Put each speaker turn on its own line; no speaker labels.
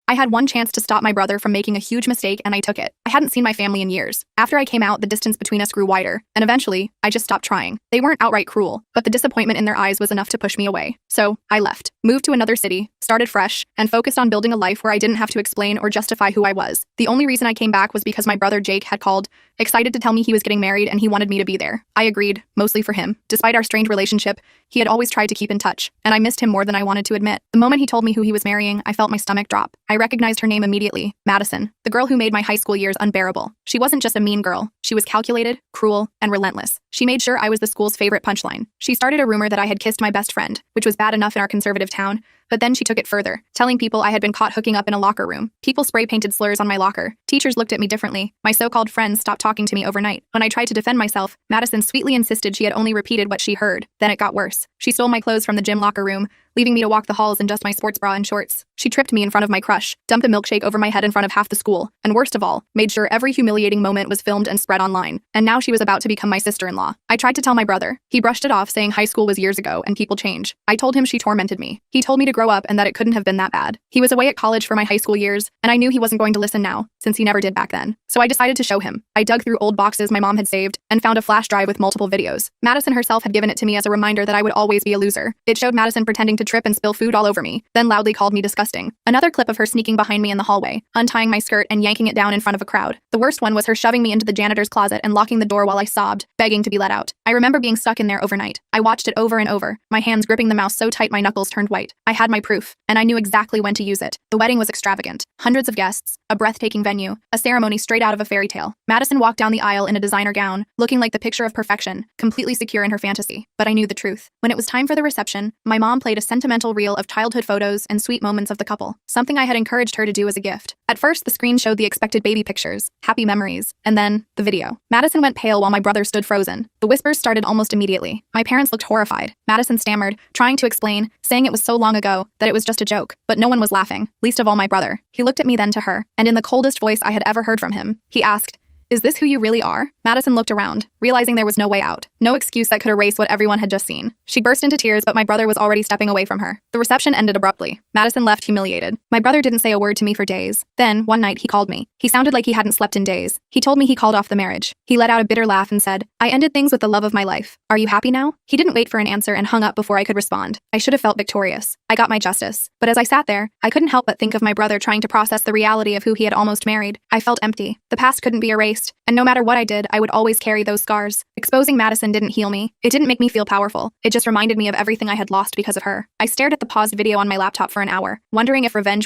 I had one chance to stop my brother from making a huge mistake, and I took it. I hadn't seen my family in years. After I came out, the distance between us grew wider, and eventually, I just stopped trying. They weren't outright cruel, but the disappointment in their eyes was enough to push me away. So, I left, moved to another city, started fresh, and focused on building a life where I didn't have to explain or justify who I was. The only reason I came back was because my brother Jake had called, excited to tell me he was getting married and he wanted me to be there. I agreed, mostly for him. Despite our strained relationship, he had always tried to keep in touch, and I missed him more than I wanted to admit. The moment he told me who he was marrying, I felt my stomach drop. I recognized her name immediately, Madison, the girl who made my high school years unbearable. She wasn't just a mean girl. She was calculated, cruel, and relentless. She made sure I was the school's favorite punchline. She started a rumor that I had kissed my best friend, which was bad enough in our conservative town, but then she took it further, telling people I had been caught hooking up in a locker room. People spray-painted slurs on my locker. Teachers looked at me differently. My so-called friends stopped talking to me overnight. When I tried to defend myself, Madison sweetly insisted she had only repeated what she heard. Then it got worse. She stole my clothes from the gym locker room, leaving me to walk the halls in just my sports bra and shorts. She tripped me in front of my crush, dumped a milkshake over my head in front of half the school, and worst of all, made sure every humiliating moment was filmed and spread online. And now she was about to become my sister-in-law. I tried to tell my brother. He brushed it off, saying high school was years ago and people change. I told him she tormented me. He told me to grow up and that it couldn't have been that bad. He was away at college for my high school years, and I knew he wasn't going to listen now, since he never did back then. So I decided to show him. I dug through old boxes my mom had saved and found a flash drive with multiple videos. Madison herself had given it to me as a reminder that I would always be a loser. It showed Madison pretending to trip and spill food all over me, then loudly called me disgusting. Another clip of her sneaking behind me in the hallway, untying my skirt and yanking it down in front of a crowd. The worst one was her shoving me into the janitor's closet and locking the door while I sobbed, begging to be let out. I remember being stuck in there overnight. I watched it over and over, my hands gripping the mouse so tight my knuckles turned white. I had my proof, and I knew exactly when to use it. The wedding was extravagant. Hundreds of guests, a breathtaking venue, a ceremony straight out of a fairy tale. Madison walked down the aisle in a designer gown, looking like the picture of perfection, completely secure in her fantasy. But I knew the truth. When it was time for the reception, my mom played a sentimental reel of childhood photos and sweet moments of the couple, something I had encouraged her to do as a gift. At first, the screen showed the expected baby pictures, happy memories, and then the video. Madison went pale while my brother stood frozen. The whispers started almost immediately. My parents looked horrified. Madison stammered, trying to explain, saying it was so long ago, that it was just a joke. But no one was laughing, least of all my brother. He looked at me then to her, and in the coldest voice I had ever heard from him, he asked, "Is this who you really are?" Madison looked around, realizing there was no way out, no excuse that could erase what everyone had just seen. She burst into tears, but my brother was already stepping away from her. The reception ended abruptly. Madison left humiliated. My brother didn't say a word to me for days. Then, one night, he called me. He sounded like he hadn't slept in days. He told me he called off the marriage. He let out a bitter laugh and said, "I ended things with the love of my life. Are you happy now?" He didn't wait for an answer and hung up before I could respond. I should have felt victorious. I got my justice. But as I sat there, I couldn't help but think of my brother trying to process the reality of who he had almost married. I felt empty. The past couldn't be erased, and no matter what I did, I would always carry those scars. Exposing Madison didn't heal me. It didn't make me feel powerful. It just reminded me of everything I had lost because of her. I stared at the paused video on my laptop for an hour, wondering if revenge was